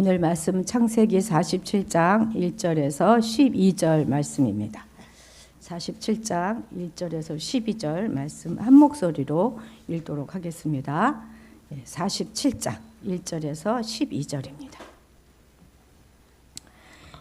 오늘 말씀 창세기 47장 1절에서 12절 말씀입니다. 47장 1절에서 12절 말씀 한 목소리로 읽도록 하겠습니다. 47장 1절에서 12절입니다.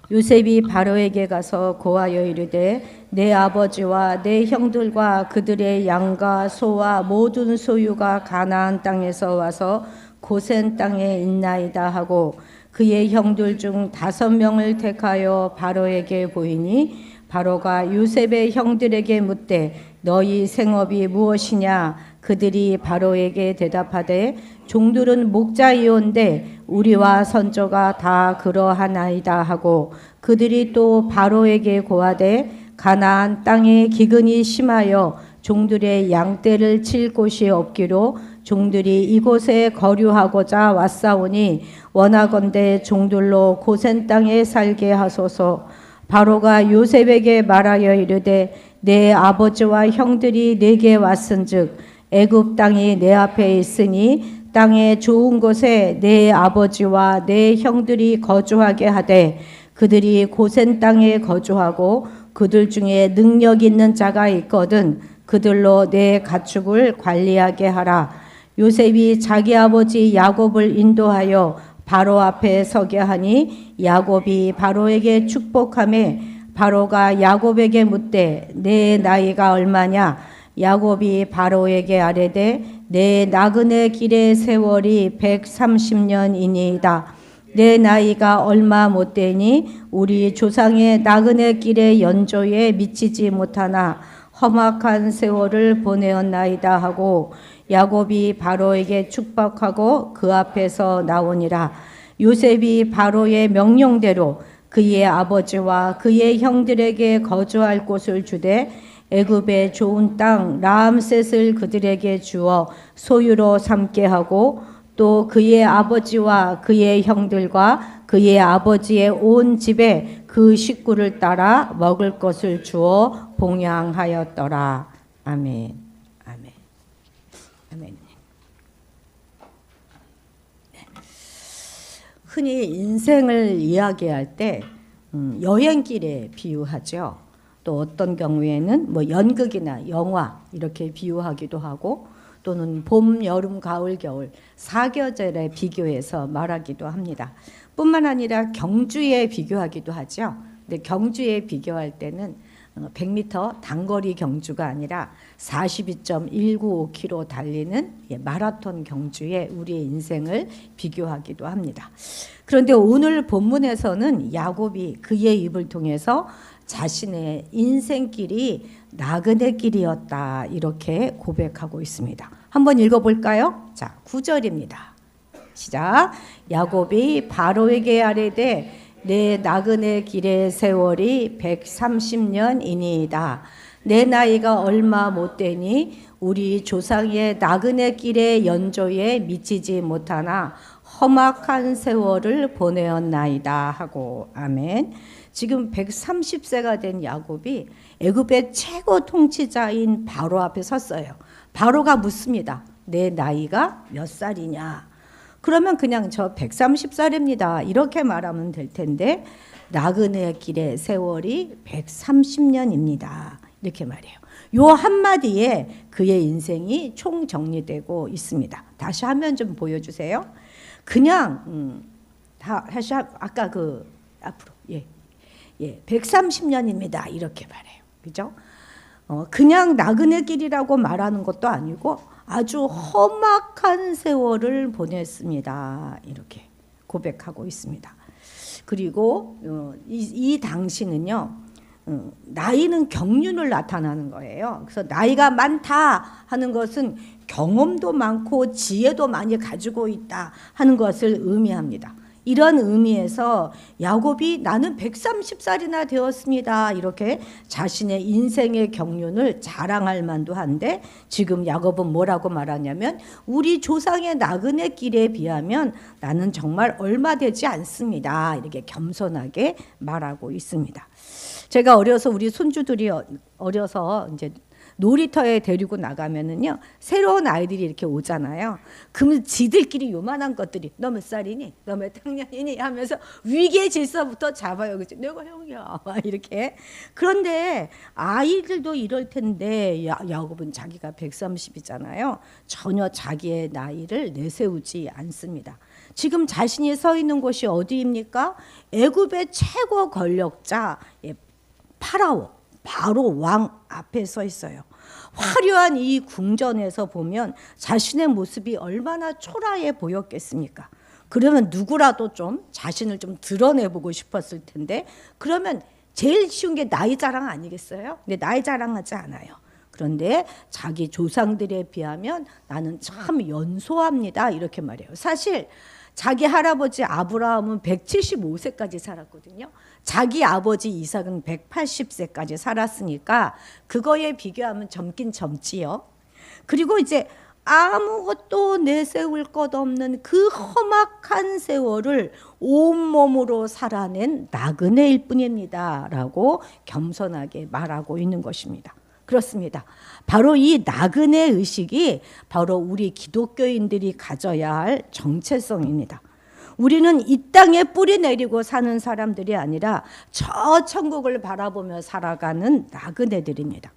요셉이 바로에게 가서 고하여 이르되 내 아버지와 내 형들과 그들의 양과 소와 모든 소유가 가나안 땅에서 와서 고센 땅에 있나이다 하고 그의 형들 중 5명을 택하여 바로에게 보이니 바로가 요셉의 형들에게 묻되 너희 생업이 무엇이냐? 그들이 바로에게 대답하되 종들은 목자이온데 우리와 선조가 다 그러하나이다 하고 그들이 또 바로에게 고하되 가나안 땅에 기근이 심하여 종들의 양떼를 칠 곳이 없기로 종들이 이곳에 거류하고자 왔사오니 원하건대 종들로 고센 땅에 살게 하소서. 바로가 요셉에게 말하여 이르되 내 아버지와 형들이 내게 왔은즉 애굽 땅이 내 앞에 있으니 땅의 좋은 곳에 내 아버지와 내 형들이 거주하게 하되 그들이 고센 땅에 거주하고 그들 중에 능력 있는 자가 있거든 그들로 내 가축을 관리하게 하라. 요셉이 자기 아버지 야곱을 인도하여 바로 앞에 서게 하니 야곱이 바로에게 축복하매 바로가 야곱에게 묻되 내 나이가 얼마냐? 야곱이 바로에게 아뢰되 내 나그네 길의 세월이 130년이니이다. 내 나이가 얼마 못되니 우리 조상의 나그네 길의 연조에 미치지 못하나 험악한 세월을 보내었나이다 하고 야곱이 바로에게 축복하고 그 앞에서 나오니라. 요셉이 바로의 명령대로 그의 아버지와 그의 형들에게 거주할 곳을 주되 애굽의 좋은 땅 라암셋을 그들에게 주어 소유로 삼게 하고 또 그의 아버지와 그의 형들과 그의 아버지의 온 집에 그 식구를 따라 먹을 것을 주어 봉양하였더라. 아멘. 아멘. 아멘. 흔히 인생을 이야기할 때 여행길에 비유하죠. 또 어떤 경우에는 뭐 연극이나 영화 이렇게 비유하기도 하고 또는 봄, 여름, 가을, 겨울 사계절에 비교해서 말하기도 합니다. 뿐만 아니라 경주에 비교하기도 하죠. 근데 경주에 비교할 때는 100m 단거리 경주가 아니라 42.195km 달리는 마라톤 경주에 우리의 인생을 비교하기도 합니다. 그런데 오늘 본문에서는 야곱이 그의 입을 통해서 자신의 인생길이 나그네 길이었다 이렇게 고백하고 있습니다. 한번 읽어볼까요? 자, 9절입니다. 시작. 야곱이 바로에게 아뢰되 내 나그네 길의 세월이 130년이니이다. 내 나이가 얼마 못되니 우리 조상의 나그네 길의 연조에 미치지 못하나 험악한 세월을 보내었나이다 하고 아멘. 지금 130세가 된 야곱이 애굽의 최고 통치자인 바로 앞에 섰어요. 바로가 묻습니다. 내 나이가 몇 살이냐? 그러면 그냥 저 130살입니다. 이렇게 말하면 될 텐데 나그네 길의 세월이 130년입니다. 이렇게 말해요. 요 한마디에 그의 인생이 총정리되고 있습니다. 다시 화면 좀 보여주세요. 그냥 다시 아까 그 앞으로 130년입니다. 이렇게 말해요. 그죠? 그냥 나그네 길이라고 말하는 것도 아니고 아주 험악한 세월을 보냈습니다. 이렇게 고백하고 있습니다. 그리고 이 당시는요. 나이는 경륜을 나타나는 거예요. 그래서 나이가 많다 하는 것은 경험도 많고 지혜도 많이 가지고 있다 하는 것을 의미합니다. 이런 의미에서 야곱이 나는 130살이나 되었습니다. 이렇게 자신의 인생의 경륜을 자랑할 만도 한데 지금 야곱은 뭐라고 말하냐면 우리 조상의 나그네 길에 비하면 나는 정말 얼마 되지 않습니다. 이렇게 겸손하게 말하고 있습니다. 제가 어려서 우리 손주들이 어려서 이제 놀이터에 데리고 나가면은요, 새로운 아이들이 이렇게 오잖아요. 그러면 지들끼리 요만한 것들이 너 몇 살이니? 너 몇 학년이니? 하면서 위계 질서부터 잡아요. 그치? 내가 형이야. 막 이렇게. 그런데 아이들도 이럴 텐데 야곱은 자기가 130이잖아요. 전혀 자기의 나이를 내세우지 않습니다. 지금 자신이 서 있는 곳이 어디입니까? 애굽의 최고 권력자 파라오, 바로 왕 앞에 서 있어요. 화려한 이 궁전에서 보면 자신의 모습이 얼마나 초라해 보였겠습니까? 그러면 누구라도 좀 자신을 좀 드러내보고 싶었을 텐데, 그러면 제일 쉬운 게 나이 자랑 아니겠어요? 근데 나이 자랑하지 않아요. 그런데 자기 조상들에 비하면 나는 참 연소합니다, 이렇게 말해요. 사실 자기 할아버지 아브라함은 175세까지 살았거든요. 자기 아버지 이삭은 180세까지 살았으니까 그거에 비교하면 젊긴 젊지요. 그리고 이제 아무것도 내세울 것 없는 그 험악한 세월을 온몸으로 살아낸 나그네일 뿐입니다 라고 겸손하게 말하고 있는 것입니다. 그렇습니다. 바로 이 나그네 의식이 바로 우리 기독교인들이 가져야 할 정체성입니다. 우리는 이 땅에 뿌리 내리고 사는 사람들이 아니라 저 천국을 바라보며 살아가는 나그네들입니다.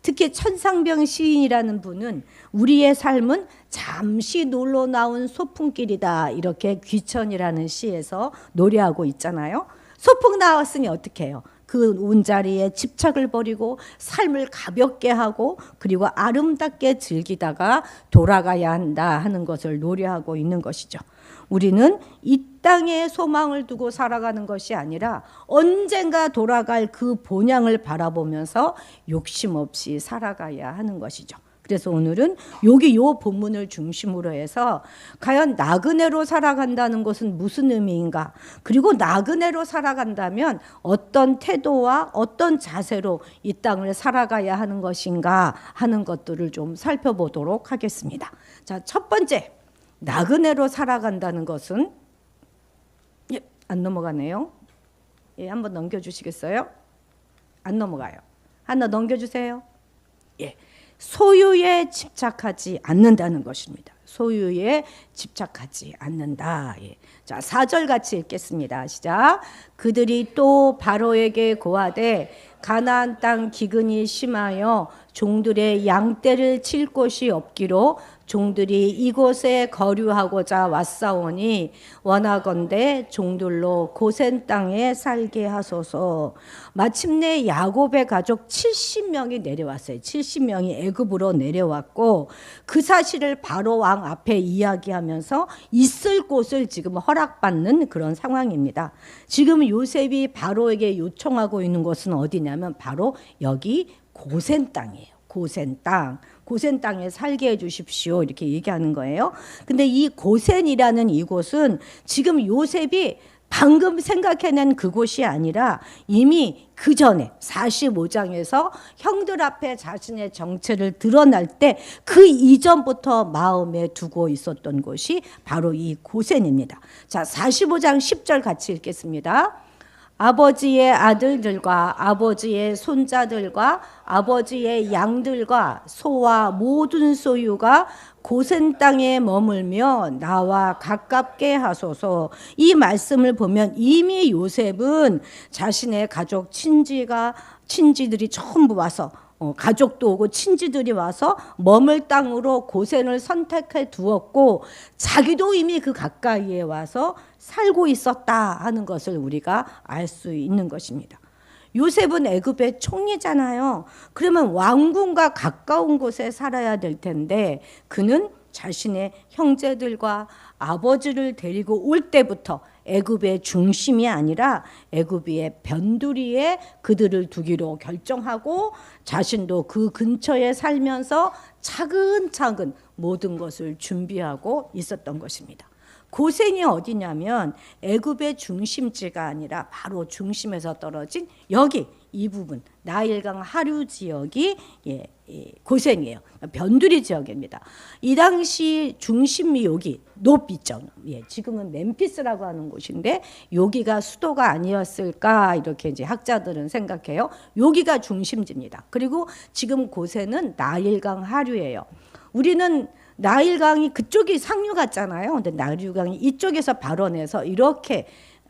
특히 천상병 시인이라는 분은 우리의 삶은 잠시 놀러 나온 소풍길이다, 이렇게 귀천이라는 시에서 노래하고 있잖아요. 소풍 나왔으니 어떻게 해요? 그 온자리에 집착을 버리고 삶을 가볍게 하고 그리고 아름답게 즐기다가 돌아가야 한다 하는 것을 노래하고 있는 것이죠. 우리는 이 땅에 소망을 두고 살아가는 것이 아니라 언젠가 돌아갈 그 본향을 바라보면서 욕심 없이 살아가야 하는 것이죠. 그래서 오늘은 여기 요 본문을 중심으로 해서 과연 나그네로 살아간다는 것은 무슨 의미인가? 그리고 나그네로 살아간다면 어떤 태도와 어떤 자세로 이 땅을 살아가야 하는 것인가 하는 것들을 좀 살펴보도록 하겠습니다. 자, 첫 번째, 나그네로 살아간다는 것은 안 넘어가네요. 한번 넘겨주시겠어요? 안 넘어가요. 하나 넘겨주세요. 소유에 집착하지 않는다는 것입니다. 소유에 집착하지 않는다. 자, 4절 같이 읽겠습니다. 시작. 그들이 또 바로에게 고하되 가나안 땅 기근이 심하여 종들의 양떼를 칠 곳이 없기로 종들이 이곳에 거류하고자 왔사오니 원하건대 종들로 고센 땅에 살게 하소서. 마침내 야곱의 가족 70명이 내려왔어요. 70명이 애굽으로 내려왔고 그 사실을 바로 왕 앞에 이야기하면서 있을 곳을 지금 허락받는 그런 상황입니다. 지금 요셉이 바로에게 요청하고 있는 곳은 어디냐면 바로 여기 고센 땅이에요. 고센 땅. 고센 땅에 살게 해 주십시오. 이렇게 얘기하는 거예요. 근데 이 고센이라는 이곳은 지금 요셉이 방금 생각해낸 그곳이 아니라 이미 그 전에 45장에서 형들 앞에 자신의 정체를 드러날 때 그 이전부터 마음에 두고 있었던 곳이 바로 이 고센입니다. 자, 45장 10절 같이 읽겠습니다. 아버지의 아들들과 아버지의 손자들과 아버지의 양들과 소와 모든 소유가 고센 땅에 머물며 나와 가깝게 하소서. 이 말씀을 보면 이미 요셉은 자신의 가족 친지들이 전부 와서 가족도 오고 친지들이 와서 머물 땅으로 고센을 선택해 두었고 자기도 이미 그 가까이에 와서 살고 있었다 하는 것을 우리가 알 수 있는 것입니다. 요셉은 애굽의 총리잖아요. 그러면 왕궁과 가까운 곳에 살아야 될 텐데 그는 자신의 형제들과 아버지를 데리고 올 때부터 애굽의 중심이 아니라 애굽의 변두리에 그들을 두기로 결정하고 자신도 그 근처에 살면서 차근차근 모든 것을 준비하고 있었던 것입니다. 고센이 어디냐면 애굽의 중심지가 아니라 바로 중심에서 떨어진 여기 이 부분 나일강 하류 지역이 고센이에요. 변두리 지역입니다. 이 당시 중심이 여기 높이죠. 지금은 멤피스라고 하는 곳인데 여기가 수도가 아니었을까 이렇게 이제 학자들은 생각해요. 여기가 중심지입니다. 그리고 지금 고센은 나일강 하류예요. 우리는 나일강이 그쪽이 상류 같잖아요. 근데 나일강이 이쪽에서 발원해서 이렇게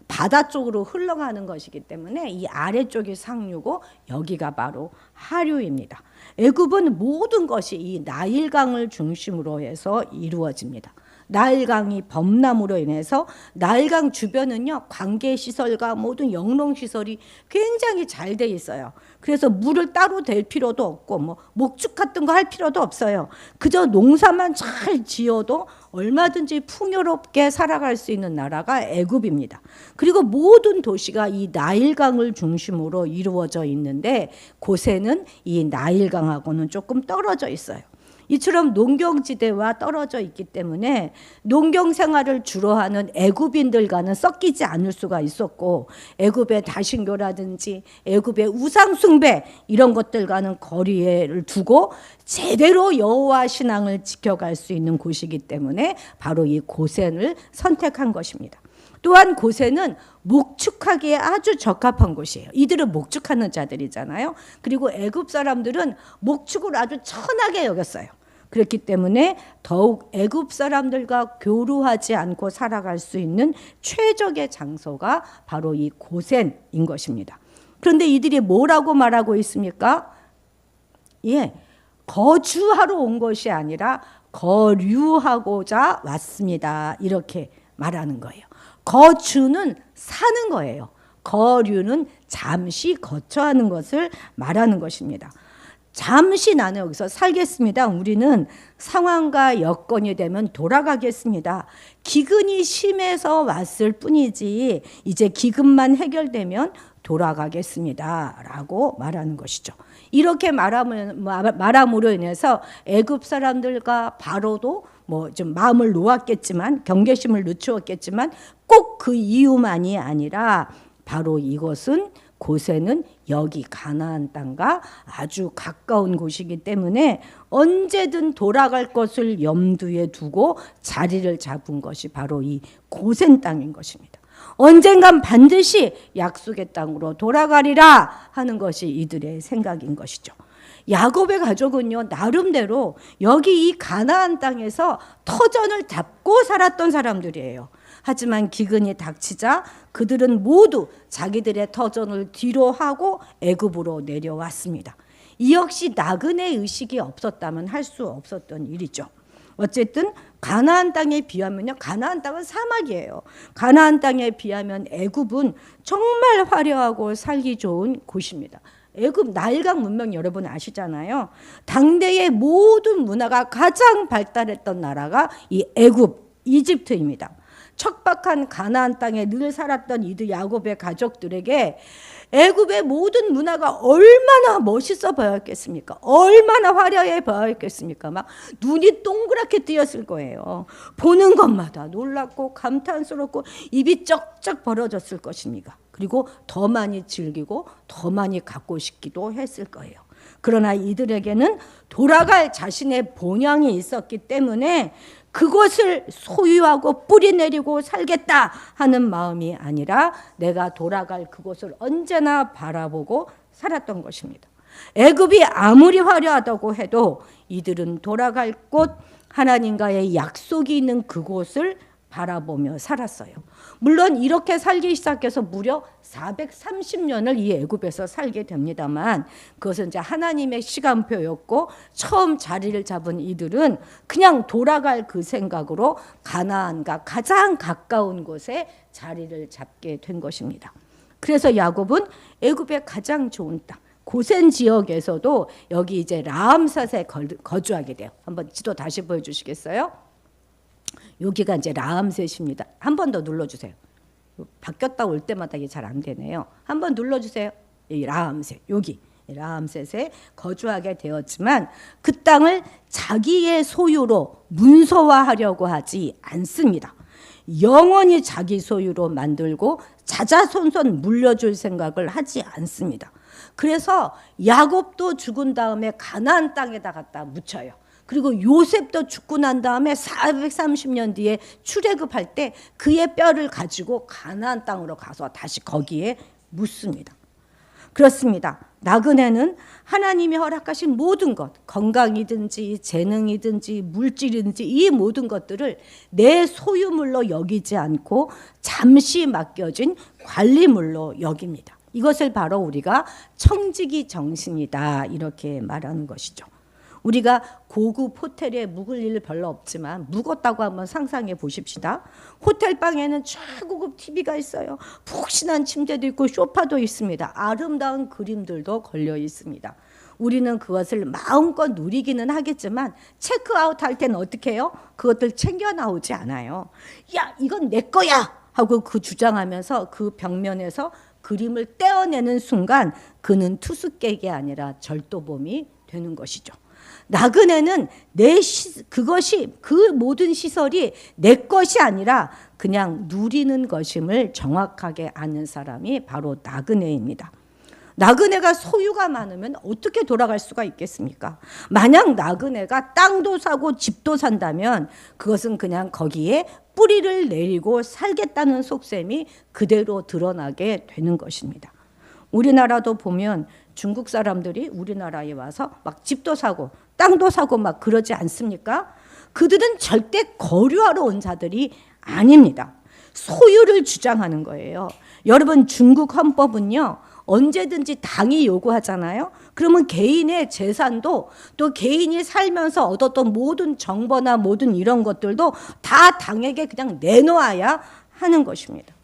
바다 쪽으로 흘러가는 것이기 때문에 이 아래쪽이 상류고 여기가 바로 하류입니다. 애굽은 모든 것이 이 나일강을 중심으로 해서 이루어집니다. 나일강이 범람으로 인해서 나일강 주변은요 관계시설과 모든 영농시설이 굉장히 잘 돼 있어요. 그래서 물을 따로 댈 필요도 없고 뭐 목축 같은 거 할 필요도 없어요. 그저 농사만 잘 지어도 얼마든지 풍요롭게 살아갈 수 있는 나라가 애굽입니다. 그리고 모든 도시가 이 나일강을 중심으로 이루어져 있는데 고센은 이 나일강하고는 조금 떨어져 있어요. 이처럼 농경지대와 떨어져 있기 때문에 농경 생활을 주로 하는 애굽인들과는 섞이지 않을 수가 있었고 애굽의 다신교라든지 애굽의 우상 숭배 이런 것들과는 거리를 두고 제대로 여호와 신앙을 지켜갈 수 있는 곳이기 때문에 바로 이 고센을 선택한 것입니다. 또한 고센은 목축하기에 아주 적합한 곳이에요. 이들은 목축하는 자들이잖아요. 그리고 애굽 사람들은 목축을 아주 천하게 여겼어요. 그렇기 때문에 더욱 애굽 사람들과 교류하지 않고 살아갈 수 있는 최적의 장소가 바로 이 고센인 것입니다. 그런데 이들이 뭐라고 말하고 있습니까? 거주하러 온 것이 아니라 거류하고자 왔습니다. 이렇게 말하는 거예요. 거주는 사는 거예요. 거류는 잠시 거처하는 것을 말하는 것입니다. 잠시 나는 여기서 살겠습니다. 우리는 상황과 여건이 되면 돌아가겠습니다. 기근이 심해서 왔을 뿐이지 이제 기근만 해결되면 돌아가겠습니다. 라고 말하는 것이죠. 이렇게 말함으로 인해서 애굽 사람들과 바로도 뭐 좀 마음을 놓았겠지만 경계심을 늦추었겠지만 꼭 그 이유만이 아니라 바로 이것은 고센은 여기 가나안 땅과 아주 가까운 곳이기 때문에 언제든 돌아갈 것을 염두에 두고 자리를 잡은 것이 바로 이 고센 땅인 것입니다. 언젠간 반드시 약속의 땅으로 돌아가리라 하는 것이 이들의 생각인 것이죠. 야곱의 가족은요 나름대로 여기 이 가나안 땅에서 터전을 잡고 살았던 사람들이에요. 하지만 기근이 닥치자 그들은 모두 자기들의 터전을 뒤로 하고 애굽으로 내려왔습니다. 이 역시 나그네 의식이 없었다면 할 수 없었던 일이죠. 어쨌든 가나안 땅에 비하면요, 가나안 땅은 사막이에요. 가나안 땅에 비하면 애굽은 정말 화려하고 살기 좋은 곳입니다. 애굽 나일강 문명 여러분 아시잖아요. 당대의 모든 문화가 가장 발달했던 나라가 이 애굽, 이집트입니다. 척박한 가나안 땅에 늘 살았던 이들 야곱의 가족들에게 애굽의 모든 문화가 얼마나 멋있어 보였겠습니까? 얼마나 화려해 보였겠습니까? 막 눈이 동그랗게 뜨였을 거예요. 보는 것마다 놀랍고 감탄스럽고 입이 쩍쩍 벌어졌을 것입니다. 그리고 더 많이 즐기고 더 많이 갖고 싶기도 했을 거예요. 그러나 이들에게는 돌아갈 자신의 본향이 있었기 때문에 그것을 소유하고 뿌리내리고 살겠다 하는 마음이 아니라 내가 돌아갈 그곳을 언제나 바라보고 살았던 것입니다. 애굽이 아무리 화려하다고 해도 이들은 돌아갈 곳 하나님과의 약속이 있는 그곳을 바라보며 살았어요. 물론 이렇게 살기 시작해서 무려 430년을 이 애굽에서 살게 됩니다만 그것은 이제 하나님의 시간표였고 처음 자리를 잡은 이들은 그냥 돌아갈 그 생각으로 가나안과 가장 가까운 곳에 자리를 잡게 된 것입니다. 그래서 야곱은 애굽의 가장 좋은 땅 고센 지역에서도 여기 이제 라암셋에 거주하게 돼요. 한번 지도 다시 보여주시겠어요? 여기가 이제 라암셋입니다. 한 번 더 눌러주세요. 바뀌었다 올 때마다 이게 잘 안 되네요. 한 번 눌러주세요. 이 라암셋, 여기 라암셋에 거주하게 되었지만 그 땅을 자기의 소유로 문서화하려고 하지 않습니다. 영원히 자기 소유로 만들고 자자손손 물려줄 생각을 하지 않습니다. 그래서 야곱도 죽은 다음에 가나안 땅에다 갖다 묻혀요. 그리고 요셉도 죽고 난 다음에 430년 뒤에 출애굽할 때 그의 뼈를 가지고 가나안 땅으로 가서 다시 거기에 묻습니다. 그렇습니다. 나그네는 하나님이 허락하신 모든 것, 건강이든지 재능이든지 물질이든지 이 모든 것들을 내 소유물로 여기지 않고 잠시 맡겨진 관리물로 여깁니다. 이것을 바로 우리가 청지기 정신이다 이렇게 말하는 것이죠. 우리가 고급 호텔에 묵을 일 별로 없지만 묵었다고 한번 상상해 보십시다. 호텔 방에는 최고급 TV가 있어요. 푹신한 침대도 있고 소파도 있습니다. 아름다운 그림들도 걸려 있습니다. 우리는 그것을 마음껏 누리기는 하겠지만 체크아웃 할 때는 어떻게 해요? 그것들 챙겨 나오지 않아요. 야, 이건 내 거야 하고 그 주장하면서 그 벽면에서 그림을 떼어내는 순간 그는 투숙객이 아니라 절도범이 되는 것이죠. 나그네는 그것이 그 모든 시설이 내 것이 아니라 그냥 누리는 것임을 정확하게 아는 사람이 바로 나그네입니다. 나그네가 소유가 많으면 어떻게 돌아갈 수가 있겠습니까? 만약 나그네가 땅도 사고 집도 산다면 그것은 그냥 거기에 뿌리를 내리고 살겠다는 속셈이 그대로 드러나게 되는 것입니다. 우리나라도 보면 중국 사람들이 우리나라에 와서 막 집도 사고 땅도 사고 막 그러지 않습니까? 그들은 절대 거류하러 온 자들이 아닙니다. 소유를 주장하는 거예요. 여러분, 중국 헌법은요, 언제든지 당이 요구하잖아요. 그러면 개인의 재산도 또 개인이 살면서 얻었던 모든 정보나 모든 이런 것들도 다 당에게 그냥 내놓아야 하는 것입니다.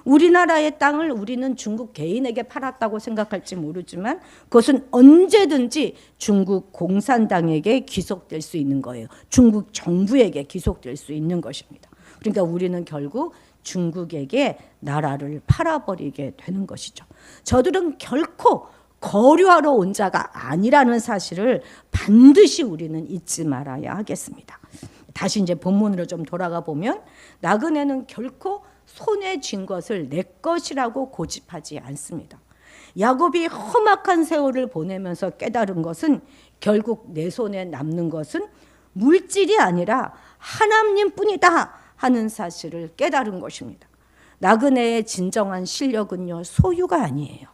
우리나라의 땅을 우리는 중국 개인에게 팔았다고 생각할지 모르지만 그것은 언제든지 중국 공산당에게 귀속될 수 있는 거예요. 중국 정부에게 귀속될 수 있는 것입니다. 그러니까 우리는 결국 중국에게 나라를 팔아버리게 되는 것이죠. 저들은 결코 거류하러 온 자가 아니라는 사실을 반드시 우리는 잊지 말아야 하겠습니다. 다시 이제 본문으로 좀 돌아가 보면 나그네는 결코 손에 쥔 것을 내 것이라고 고집하지 않습니다. 야곱이 험악한 세월을 보내면서 깨달은 것은 결국 내 손에 남는 것은 물질이 아니라 하나님뿐이다 하는 사실을 깨달은 것입니다. 나그네의 진정한 실력은요, 소유가 아니에요.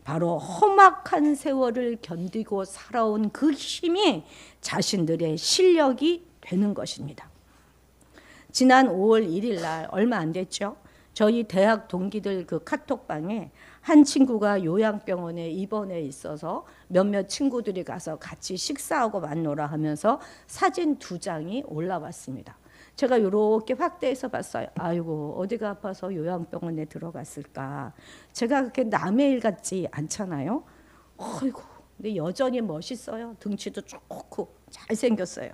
바로 험악한 세월을 견디고 살아온 그 힘이 자신들의 실력이 되는 것입니다. 지난 5월 1일 날 얼마 안 됐죠. 저희 대학 동기들 그 카톡방에 한 친구가 요양병원에 입원해 있어서 몇몇 친구들이 가서 같이 식사하고 만노라 하면서 사진 2장이 올라왔습니다. 제가 이렇게 확대해서 봤어요. 아이고, 어디가 아파서 요양병원에 들어갔을까. 제가 그렇게 남의 일 같지 않잖아요. 아이고, 근데 여전히 멋있어요. 등치도 좋고 잘생겼어요.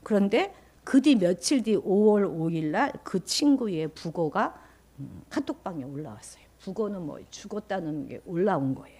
그런데 그 뒤 며칠 뒤 5월 5일 날 그 친구의 부고가 카톡방에 올라왔어요. 부고는 뭐 죽었다는 게 올라온 거예요.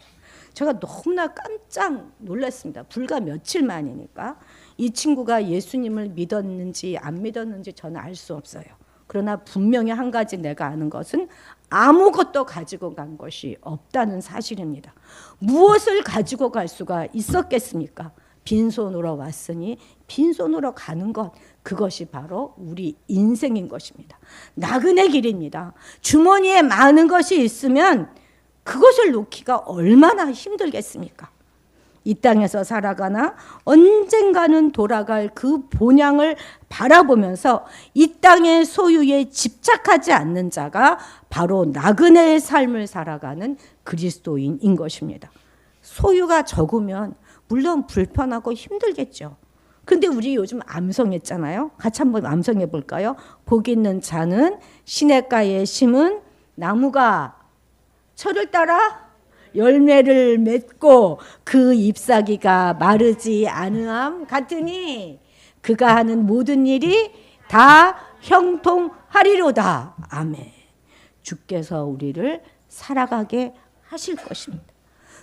제가 너무나 깜짝 놀랐습니다. 불과 며칠 만이니까. 이 친구가 예수님을 믿었는지 안 믿었는지 저는 알 수 없어요. 그러나 분명히 한 가지 내가 아는 것은 아무것도 가지고 간 것이 없다는 사실입니다. 무엇을 가지고 갈 수가 있었겠습니까? 빈손으로 왔으니 빈손으로 가는 것, 그것이 바로 우리 인생인 것입니다. 나그네 길입니다. 주머니에 많은 것이 있으면 그것을 놓기가 얼마나 힘들겠습니까? 이 땅에서 살아가나 언젠가는 돌아갈 그 본향을 바라보면서 이 땅의 소유에 집착하지 않는 자가 바로 나그네의 삶을 살아가는 그리스도인인 것입니다. 소유가 적으면 물론 불편하고 힘들겠죠. 근데 우리 요즘 암송했잖아요. 같이 한번 암송해 볼까요? 복 있는 자는 시냇가에 심은 나무가 철을 따라 열매를 맺고 그 잎사귀가 마르지 않으함 같으니 그가 하는 모든 일이 다 형통하리로다. 아멘. 주께서 우리를 살아가게 하실 것입니다.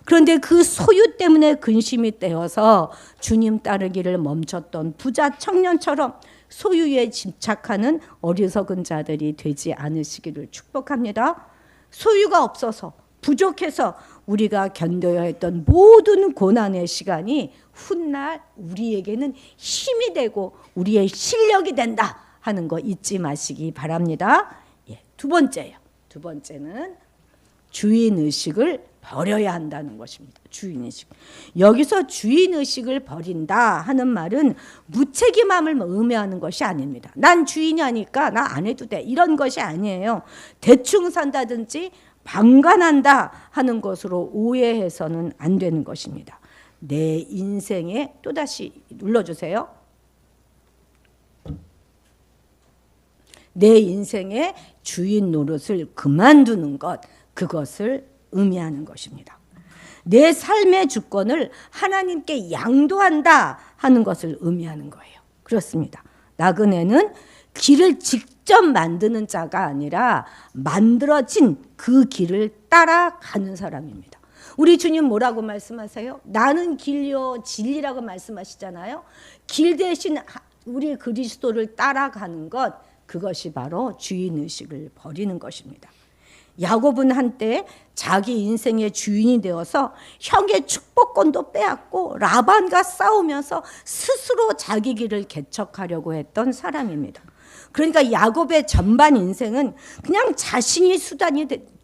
그런데 그 소유 때문에 근심이 되어서 주님 따르기를 멈췄던 부자 청년처럼 소유에 집착하는 어리석은 자들이 되지 않으시기를 축복합니다. 소유가 없어서 부족해서 우리가 견뎌야 했던 모든 고난의 시간이 훗날 우리에게는 힘이 되고 우리의 실력이 된다 하는 거 잊지 마시기 바랍니다. 예, 두 번째요. 두 번째는 주인의식을 버려야 한다는 것입니다. 주인의식. 여기서 주인의식을 버린다 하는 말은 무책임함을 의미하는 것이 아닙니다. 난 주인이 아니까 나 안 해도 돼 이런 것이 아니에요. 대충 산다든지 방관한다 하는 것으로 오해해서는 안 되는 것입니다. 내 인생에 또다시 눌러주세요. 내 인생의 주인 노릇을 그만두는 것, 그것을 의미하는 것입니다. 내 삶의 주권을 하나님께 양도한다 하는 것을 의미하는 거예요. 그렇습니다. 나그네는 길을 직접 만드는 자가 아니라 만들어진 그 길을 따라가는 사람입니다. 우리 주님 뭐라고 말씀하세요? 나는 길요 진리라고 말씀하시잖아요. 길 대신 우리 그리스도를 따라가는 것, 그것이 바로 주인의식을 버리는 것입니다. 야곱은 한때 자기 인생의 주인이 되어서 형의 축복권도 빼앗고 라반과 싸우면서 스스로 자기 길을 개척하려고 했던 사람입니다. 그러니까 야곱의 전반 인생은 그냥 자신이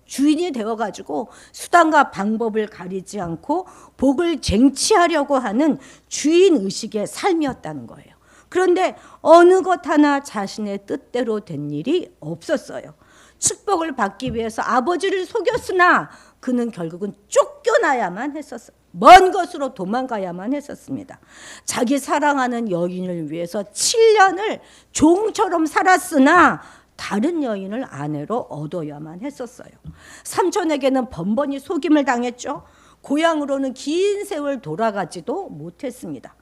주인이 되어가지고 수단과 방법을 가리지 않고 복을 쟁취하려고 하는 주인의식의 삶이었다는 거예요. 그런데 어느 것 하나 자신의 뜻대로 된 일이 없었어요. 축복을 받기 위해서 아버지를 속였으나 그는 결국은 쫓겨나야만 했었어요. 먼 곳으로 도망가야만 했었습니다. 자기 사랑하는 여인을 위해서 7년을 종처럼 살았으나 다른 여인을 아내로 얻어야만 했었어요. 삼촌에게는 번번이 속임을 당했죠. 고향으로는 긴 세월 돌아가지도 못했습니다.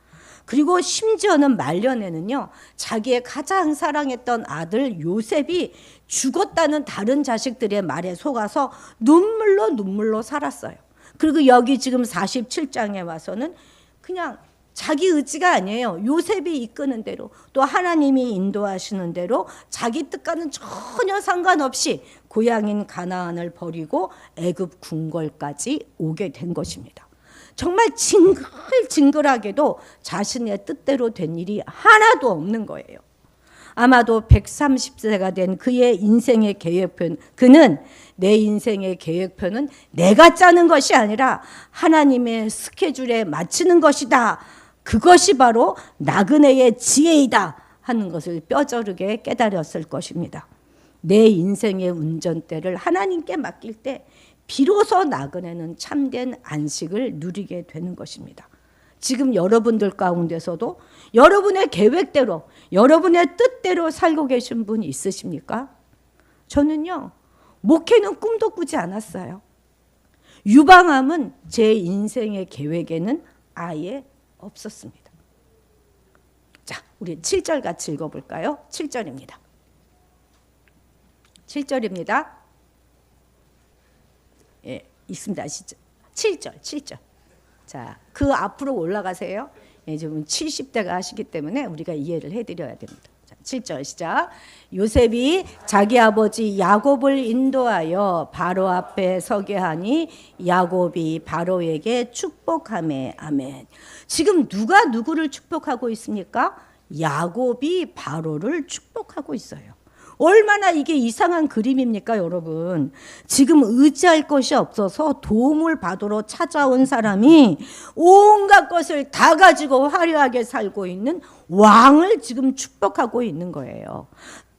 그리고 심지어는 말년에는요, 자기의 가장 사랑했던 아들 요셉이 죽었다는 다른 자식들의 말에 속아서 눈물로 살았어요. 그리고 여기 지금 47장에 와서는 그냥 자기 의지가 아니에요. 요셉이 이끄는 대로, 또 하나님이 인도하시는 대로 자기 뜻과는 전혀 상관없이 고향인 가나안을 버리고 애굽 궁궐까지 오게 된 것입니다. 정말 징글징글하게도 자신의 뜻대로 된 일이 하나도 없는 거예요. 아마도 130세가 된 그의 인생의 계획표는, 그는 내 인생의 계획표는 내가 짜는 것이 아니라 하나님의 스케줄에 맞추는 것이다. 그것이 바로 나그네의 지혜이다 하는 것을 뼈저리게 깨달았을 것입니다. 내 인생의 운전대를 하나님께 맡길 때 비로소 나그네는 참된 안식을 누리게 되는 것입니다. 지금 여러분들 가운데서도 여러분의 계획대로, 여러분의 뜻대로 살고 계신 분 있으십니까? 저는요, 목회는 꿈도 꾸지 않았어요. 유방암은 제 인생의 계획에는 아예 없었습니다. 자, 우리 7절 같이 읽어볼까요? 7절입니다. 7절입니다. 예, 있습니다. 7절. 자, 그 앞으로 올라가세요. 예, 지금 70대가 하시기 때문에 우리가 이해를 해드려야 됩니다. 자, 7절 시작. 요셉이 자기 아버지 야곱을 인도하여 바로 앞에 서게 하니 야곱이 바로에게 축복하매. 아멘. 지금 누가 누구를 축복하고 있습니까? 야곱이 바로를 축복하고 있어요. 얼마나 이게 이상한 그림입니까, 여러분? 지금 의지할 것이 없어서 도움을 받으러 찾아온 사람이 온갖 것을 다 가지고 화려하게 살고 있는 왕을 지금 축복하고 있는 거예요.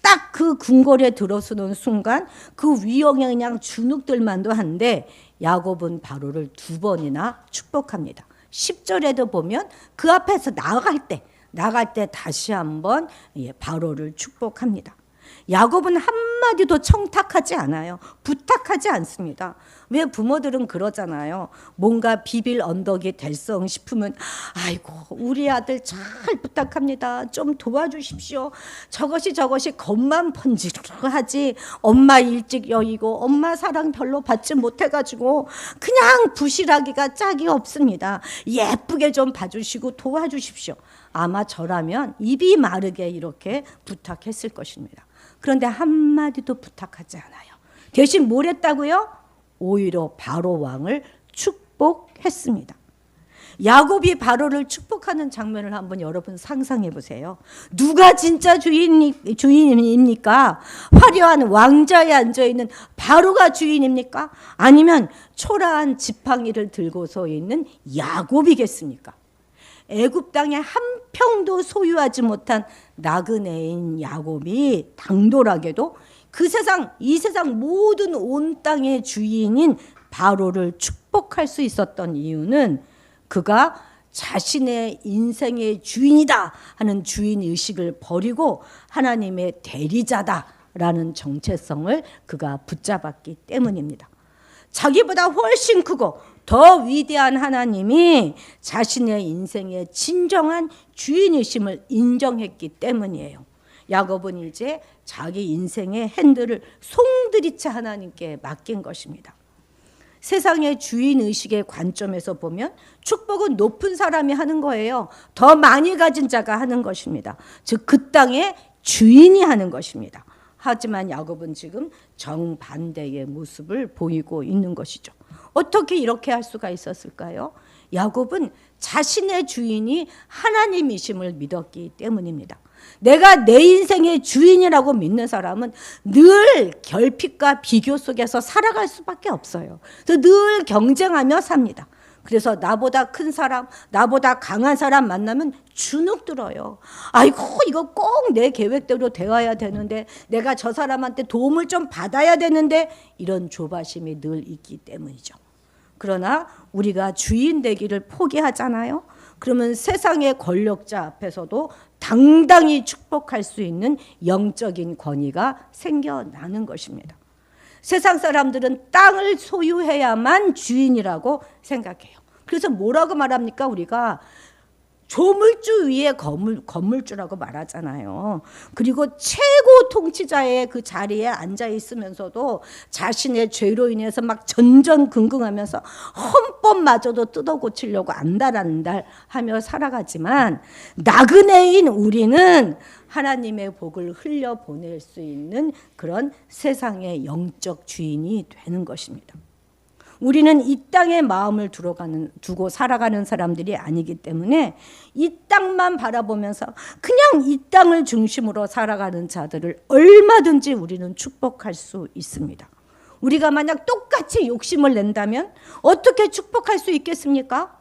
딱 그 궁궐에 들어서는 순간 그 위용에 그냥 주눅들만도 한데 야곱은 바로를 2번이나 축복합니다. 10절에도 보면 그 앞에서 나갈 때 다시 한번 바로를 축복합니다. 야곱은 한 한마디도 청탁하지 않아요. 부탁하지 않습니다. 왜 부모들은 그러잖아요. 뭔가 비빌 언덕이 될성 싶으면 아이고 우리 아들 잘 부탁합니다. 좀 도와주십시오. 저것이 겉만 번지르르하지 엄마 일찍 여의고 엄마 사랑 별로 받지 못해가지고 그냥 부실하기가 짝이 없습니다. 예쁘게 좀 봐주시고 도와주십시오. 아마 저라면 입이 마르게 이렇게 부탁했을 것입니다. 그런데 한마디도 부탁하지 않아요. 대신 뭘 했다고요? 오히려 바로 왕을 축복했습니다. 야곱이 바로를 축복하는 장면을 한번 여러분 상상해 보세요. 누가 진짜 주인입니까? 화려한 왕좌에 앉아있는 바로가 주인입니까? 아니면 초라한 지팡이를 들고서 있는 야곱이겠습니까? 애굽 땅에 한 평도 소유하지 못한 나그네인 야곱이 당돌하게도 이 세상 모든 온 땅의 주인인 바로를 축복할 수 있었던 이유는 그가 자신의 인생의 주인이다 하는 주인의식을 버리고 하나님의 대리자다라는 정체성을 그가 붙잡았기 때문입니다. 자기보다 훨씬 크고 더 위대한 하나님이 자신의 인생의 진정한 주인이심을 인정했기 때문이에요. 야곱은 이제 자기 인생의 핸들을 송두리째 하나님께 맡긴 것입니다. 세상의 주인의식의 관점에서 보면 축복은 높은 사람이 하는 거예요. 더 많이 가진 자가 하는 것입니다. 즉 그 땅의 주인이 하는 것입니다. 하지만 야곱은 지금 정반대의 모습을 보이고 있는 것이죠. 어떻게 이렇게 할 수가 있었을까요? 야곱은 자신의 주인이 하나님이심을 믿었기 때문입니다. 내가 내 인생의 주인이라고 믿는 사람은 늘 결핍과 비교 속에서 살아갈 수밖에 없어요. 그래서 늘 경쟁하며 삽니다. 그래서 나보다 큰 사람, 나보다 강한 사람 만나면 주눅 들어요. 아이고 이거 꼭 내 계획대로 되어야 되는데 내가 저 사람한테 도움을 좀 받아야 되는데 이런 조바심이 늘 있기 때문이죠. 그러나 우리가 주인 되기를 포기하잖아요. 그러면 세상의 권력자 앞에서도 당당히 축복할 수 있는 영적인 권위가 생겨나는 것입니다. 세상 사람들은 땅을 소유해야만 주인이라고 생각해요. 그래서 뭐라고 말합니까? 우리가 조물주 위에 건물주라고 말하잖아요. 그리고 최고 통치자의 그 자리에 앉아 있으면서도 자신의 죄로 인해서 막 전전긍긍하면서 헌법마저도 뜯어 고치려고 안달안달 하며 살아가지만 나그네인 우리는 하나님의 복을 흘려보낼 수 있는 그런 세상의 영적 주인이 되는 것입니다. 우리는 이 땅에 마음을 두고 살아가는 사람들이 아니기 때문에 이 땅만 바라보면서 그냥 이 땅을 중심으로 살아가는 자들을 얼마든지 우리는 축복할 수 있습니다. 우리가 만약 똑같이 욕심을 낸다면 어떻게 축복할 수 있겠습니까?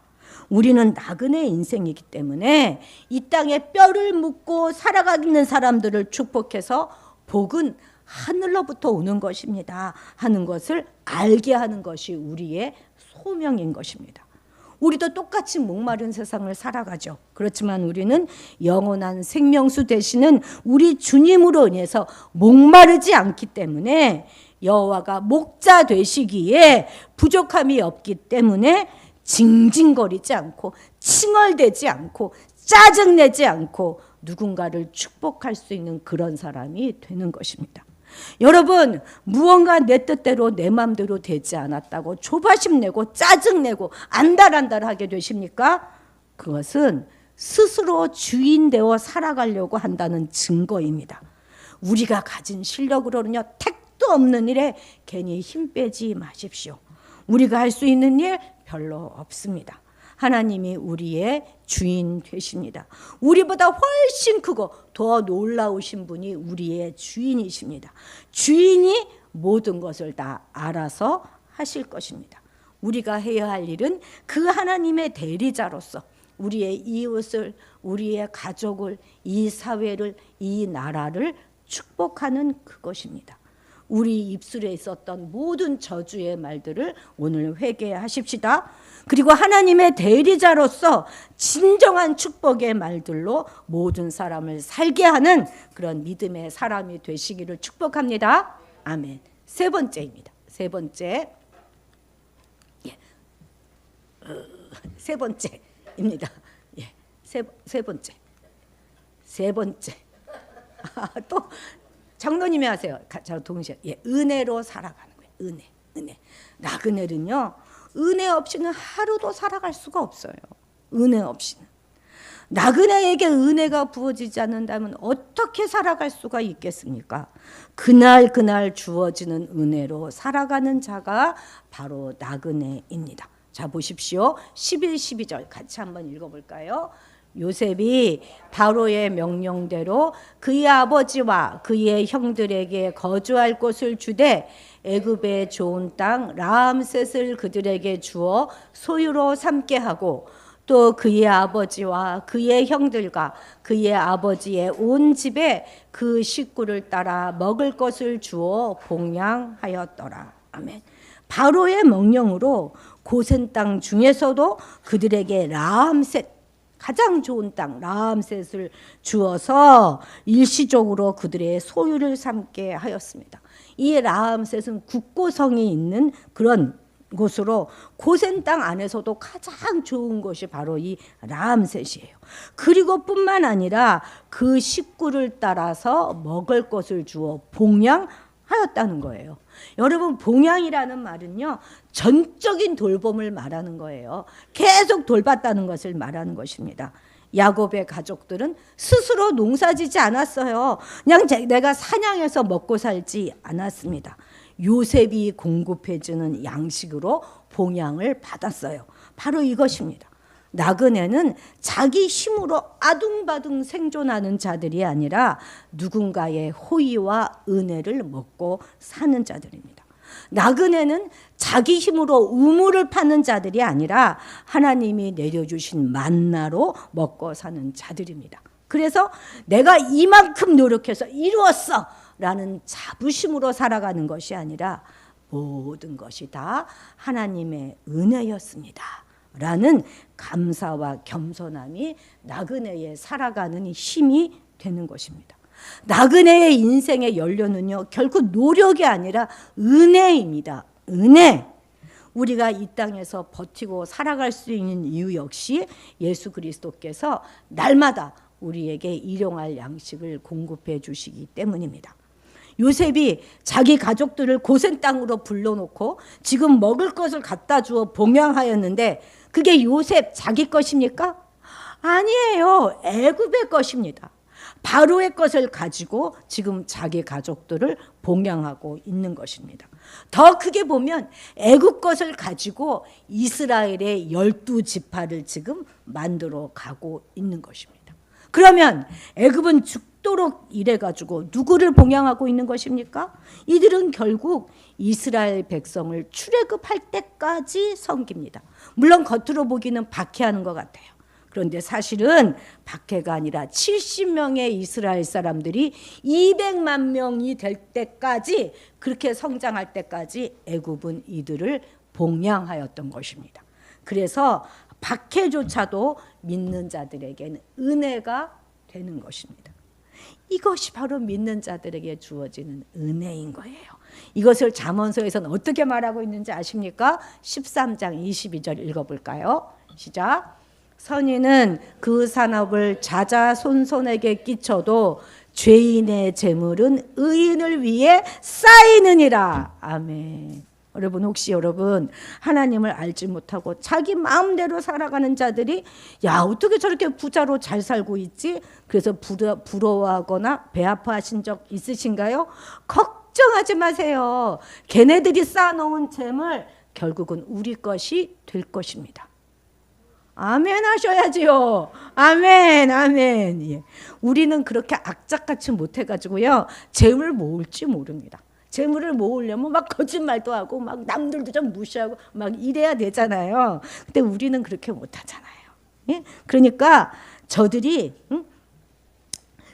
우리는 나그네 인생이기 때문에 이 땅에 뼈를 묻고 살아가는 사람들을 축복해서 복은 하늘로부터 오는 것입니다 하는 것을 알게 하는 것이 우리의 소명인 것입니다. 우리도 똑같이 목마른 세상을 살아가죠. 그렇지만 우리는 영원한 생명수 되시는 우리 주님으로 인해서 목마르지 않기 때문에 여호와가 목자 되시기에 부족함이 없기 때문에 징징거리지 않고 칭얼대지 않고 짜증내지 않고 누군가를 축복할 수 있는 그런 사람이 되는 것입니다. 여러분, 무언가 내 뜻대로 내 마음대로 되지 않았다고 조바심 내고 짜증내고 안달안달하게 되십니까? 그것은 스스로 주인 되어 살아가려고 한다는 증거입니다. 우리가 가진 실력으로는요, 택도 없는 일에 괜히 힘 빼지 마십시오. 우리가 할 수 있는 일 별로 없습니다. 하나님이 우리의 주인 되십니다. 우리보다 훨씬 크고 더 놀라우신 분이 우리의 주인이십니다. 주인이 모든 것을 다 알아서 하실 것입니다. 우리가 해야 할 일은 그 하나님의 대리자로서 우리의 이웃을, 우리의 가족을, 이 사회를, 이 나라를 축복하는 그것입니다. 우리 입술에 있었던 모든 저주의 말들을 오늘 회개하십시다. 그리고 하나님의 대리자로서 진정한 축복의 말들로 모든 사람을 살게 하는 그런 믿음의 사람이 되시기를 축복합니다. 아멘. 세 번째입니다. 세 번째. 세 번째입니다. 세 번째. 세 번째. 또 장로님이 하세요. 동시에. 은혜로 살아가는 거예요. 은혜. 나그네는요. 은혜 없이는 하루도 살아갈 수가 없어요. 은혜 없이는. 나그네에게 은혜가 부어지지 않는다면 어떻게 살아갈 수가 있겠습니까? 그날 주어지는 은혜로 살아가는 자가 바로 나그네입니다. 자, 보십시오. 11, 12절 같이 한번 읽어볼까요? 요셉이 바로의 명령대로 그의 아버지와 그의 형들에게 거주할 곳을 주되 애굽의 좋은 땅 라암셋을 그들에게 주어 소유로 삼게 하고 또 그의 아버지와 그의 형들과 그의 아버지의 온 집에 그 식구를 따라 먹을 것을 주어 봉양하였더라. 아멘. 바로의 명령으로 고센 땅 중에서도 그들에게 라암셋 가장 좋은 땅 라암셋을 주어서 일시적으로 그들의 소유를 삼게 하였습니다. 이 라암셋은 국고성이 있는 그런 곳으로 고센 땅 안에서도 가장 좋은 곳이 바로 이 라암셋이에요. 그리고 뿐만 아니라 그 식구를 따라서 먹을 것을 주어 봉양하였다는 거예요. 여러분, 봉양이라는 말은요, 전적인 돌봄을 말하는 거예요. 계속 돌봤다는 것을 말하는 것입니다. 야곱의 가족들은 스스로 농사지지 않았어요. 그냥 내가 사냥해서 먹고 살지 않았습니다. 요셉이 공급해주는 양식으로 봉양을 받았어요. 바로 이것입니다. 나그네는 자기 힘으로 아둥바둥 생존하는 자들이 아니라 누군가의 호의와 은혜를 먹고 사는 자들입니다. 나그네는 자기 힘으로 우물을 파는 자들이 아니라 하나님이 내려주신 만나로 먹고 사는 자들입니다. 그래서 내가 이만큼 노력해서 이루었어 라는 자부심으로 살아가는 것이 아니라 모든 것이 다 하나님의 은혜였습니다 라는 감사와 겸손함이 나그네의 살아가는 힘이 되는 것입니다. 나그네의 인생의 연료는요, 결코 노력이 아니라 은혜입니다. 은혜. 우리가 이 땅에서 버티고 살아갈 수 있는 이유 역시 예수 그리스도께서 날마다 우리에게 일용할 양식을 공급해 주시기 때문입니다. 요셉이 자기 가족들을 고센 땅으로 불러놓고 지금 먹을 것을 갖다 주어 봉양하였는데 그게 요셉 자기 것입니까? 아니에요. 애굽의 것입니다. 바로의 것을 가지고 지금 자기 가족들을 봉양하고 있는 것입니다. 더 크게 보면 애굽 것을 가지고 이스라엘의 12지파를 지금 만들어 가고 있는 것입니다. 그러면 애굽은 죽도록 일해가지고 누구를 봉양하고 있는 것입니까? 이들은 결국 이스라엘 백성을 출애굽할 때까지 섬깁니다. 물론 겉으로 보기는 박해하는 것 같아요. 그런데 사실은 박해가 아니라 70명의 이스라엘 사람들이 200만 명이 될 때까지, 그렇게 성장할 때까지 애굽은 이들을 봉양하였던 것입니다. 그래서 박해조차도 믿는 자들에게는 은혜가 되는 것입니다. 이것이 바로 믿는 자들에게 주어지는 은혜인 거예요. 이것을 잠언서에서는 어떻게 말하고 있는지 아십니까? 13장 22절 읽어볼까요? 시작. 선인은 그 산업을 자자손손에게 끼쳐도 죄인의 재물은 의인을 위해 쌓이느니라. 아멘. 여러분, 혹시 여러분 하나님을 알지 못하고 자기 마음대로 살아가는 자들이 야, 어떻게 저렇게 부자로 잘 살고 있지? 그래서 부러워하거나 배 아파하신 적 있으신가요? 걱정하지 마세요. 걔네들이 쌓아놓은 재물 결국은 우리 것이 될 것입니다. 아멘 하셔야지요. 아멘, 아멘. 예. 우리는 그렇게 악착같이 못해가지고요, 재물 모을지 모릅니다. 재물을 모으려면 막 거짓말도 하고 막 남들도 좀 무시하고 막 이래야 되잖아요. 근데 우리는 그렇게 못하잖아요. 예? 그러니까 저들이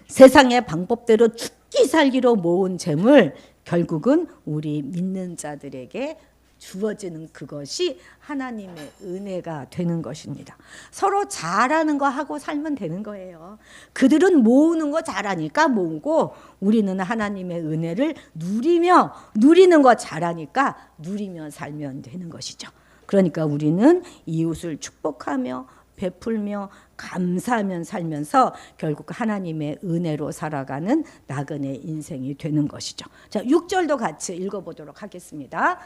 세상의 방법대로 죽기 살기로 모은 재물 결국은 우리 믿는 자들에게 주어지는 그것이 하나님의 은혜가 되는 것입니다. 서로 잘하는 거 하고 살면 되는 거예요. 그들은 모으는 거 잘하니까 모으고 우리는 하나님의 은혜를 누리는 거 잘하니까 누리며 살면 되는 것이죠. 그러니까 우리는 이웃을 축복하며 베풀며 감사하며 살면서 결국 하나님의 은혜로 살아가는 나그네 인생이 되는 것이죠. 자, 6절도 같이 읽어보도록 하겠습니다.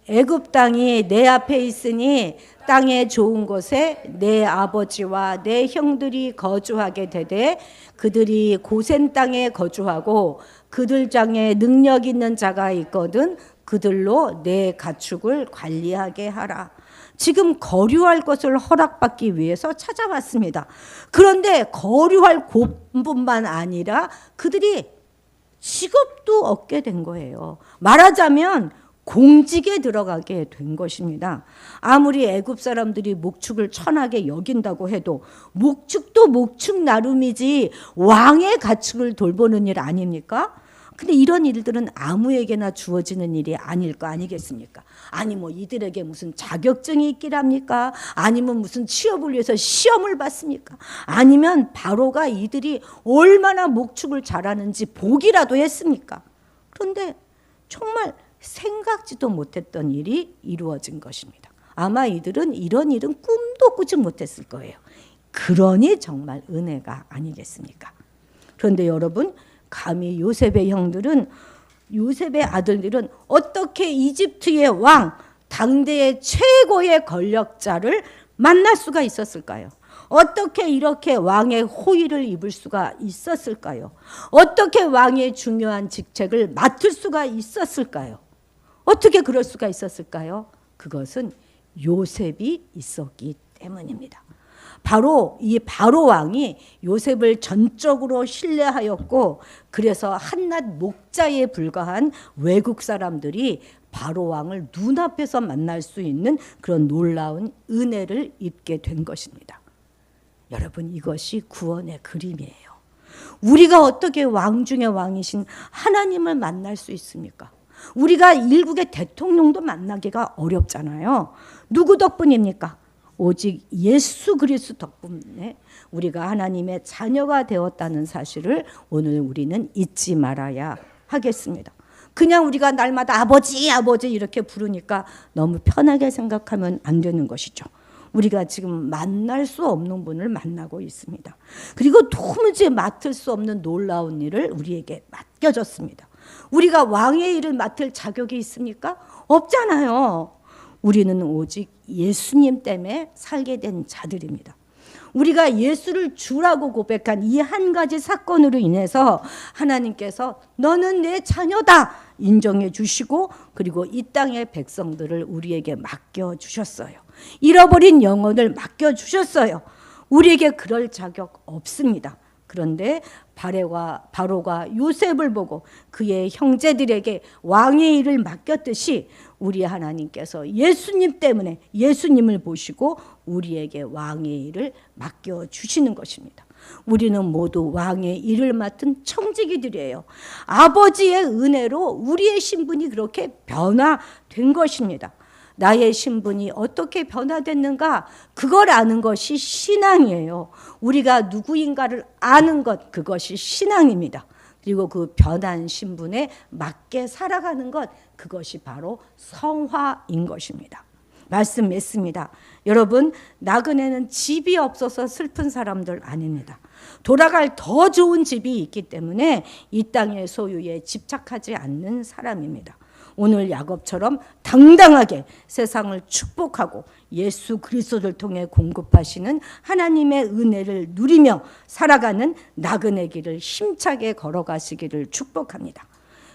애굽 땅이 내 앞에 있으니 땅의 좋은 곳에 내 아버지와 내 형들이 거주하게 되되 그들이 고센 땅에 거주하고 그들 중에 능력 있는 자가 있거든 그들로 내 가축을 관리하게 하라. 지금 거류할 것을 허락받기 위해서 찾아왔습니다. 그런데 거류할 곳뿐만 아니라 그들이 직업도 얻게 된 거예요. 말하자면 공직에 들어가게 된 것입니다. 아무리 애굽 사람들이 목축을 천하게 여긴다고 해도 목축도 목축 나름이지 왕의 가축을 돌보는 일 아닙니까? 근데 이런 일들은 아무에게나 주어지는 일이 아닐 거 아니겠습니까? 아니 뭐 이들에게 무슨 자격증이 있기랍니까? 아니면 무슨 취업을 위해서 시험을 봤습니까? 아니면 바로가 이들이 얼마나 목축을 잘하는지 보기라도 했습니까? 그런데 정말 생각지도 못했던 일이 이루어진 것입니다. 아마 이들은 이런 일은 꿈도 꾸지 못했을 거예요. 그러니 정말 은혜가 아니겠습니까? 그런데 여러분, 감히 요셉의 형들은, 요셉의 아들들은 어떻게 이집트의 왕, 당대의 최고의 권력자를 만날 수가 있었을까요? 어떻게 이렇게 왕의 호의를 입을 수가 있었을까요? 어떻게 왕의 중요한 직책을 맡을 수가 있었을까요? 어떻게 그럴 수가 있었을까요? 그것은 요셉이 있었기 때문입니다. 바로 이 바로 왕이 요셉을 전적으로 신뢰하였고 그래서 한낱 목자에 불과한 외국 사람들이 바로 왕을 눈앞에서 만날 수 있는 그런 놀라운 은혜를 입게 된 것입니다. 여러분, 이것이 구원의 그림이에요. 우리가 어떻게 왕 중의 왕이신 하나님을 만날 수 있습니까? 우리가 일국의 대통령도 만나기가 어렵잖아요. 누구 덕분입니까? 오직 예수 그리스도 덕분에 우리가 하나님의 자녀가 되었다는 사실을 오늘 우리는 잊지 말아야 하겠습니다. 그냥 우리가 날마다 아버지 아버지 이렇게 부르니까 너무 편하게 생각하면 안 되는 것이죠. 우리가 지금 만날 수 없는 분을 만나고 있습니다. 그리고 도무지 맡을 수 없는 놀라운 일을 우리에게 맡겨졌습니다. 우리가 왕의 일을 맡을 자격이 있습니까? 없잖아요. 우리는 오직 예수님 때문에 살게 된 자들입니다. 우리가 예수를 주라고 고백한 이 한 가지 사건으로 인해서 하나님께서 너는 내 자녀다 인정해 주시고 그리고 이 땅의 백성들을 우리에게 맡겨주셨어요. 잃어버린 영혼을 맡겨주셨어요. 우리에게 그럴 자격 없습니다. 그런데 바로가 요셉을 보고 그의 형제들에게 왕의 일을 맡겼듯이 우리 하나님께서 예수님 때문에 예수님을 보시고 우리에게 왕의 일을 맡겨주시는 것입니다. 우리는 모두 왕의 일을 맡은 청지기들이에요. 아버지의 은혜로 우리의 신분이 그렇게 변화된 것입니다. 나의 신분이 어떻게 변화됐는가? 그걸 아는 것이 신앙이에요. 우리가 누구인가를 아는 것, 그것이 신앙입니다. 그리고 그 변한 신분에 맞게 살아가는 것, 그것이 바로 성화인 것입니다. 말씀 맺습니다. 여러분, 나그네는 집이 없어서 슬픈 사람들 아닙니다. 돌아갈 더 좋은 집이 있기 때문에 이 땅의 소유에 집착하지 않는 사람입니다. 오늘 야곱처럼 당당하게 세상을 축복하고 예수 그리스도를 통해 공급하시는 하나님의 은혜를 누리며 살아가는 나그네 길을 힘차게 걸어가시기를 축복합니다.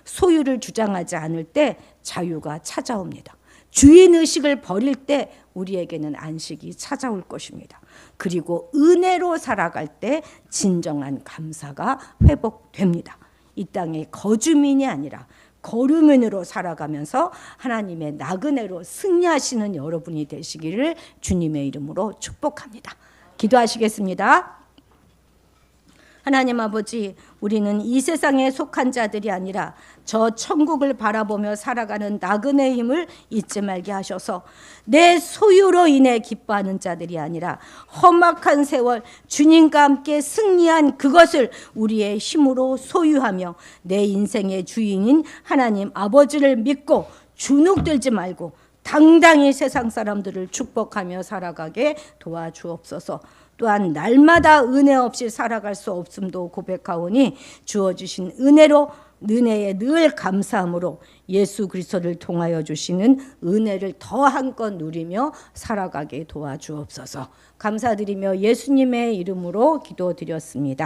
소유를 주장하지 않을 때 자유가 찾아옵니다. 주인의식을 버릴 때 우리에게는 안식이 찾아올 것입니다. 그리고 은혜로 살아갈 때 진정한 감사가 회복됩니다. 이 땅의 거주민이 아니라 거류민으로 살아가면서 하나님의 나그네로 승리하시는 여러분이 되시기를 주님의 이름으로 축복합니다. 기도하시겠습니다. 하나님 아버지, 우리는 이 세상에 속한 자들이 아니라 저 천국을 바라보며 살아가는 나그네의 힘을 잊지 말게 하셔서 내 소유로 인해 기뻐하는 자들이 아니라 험악한 세월 주님과 함께 승리한 그것을 우리의 힘으로 소유하며 내 인생의 주인인 하나님 아버지를 믿고 주눅들지 말고 당당히 세상 사람들을 축복하며 살아가게 도와주옵소서. 또한 날마다 은혜 없이 살아갈 수 없음도 고백하오니 주어주신 은혜로 은혜에 늘 감사함으로 예수 그리스도를 통하여 주시는 은혜를 더 한껏 누리며 살아가게 도와주옵소서. 감사드리며 예수님의 이름으로 기도드렸습니다.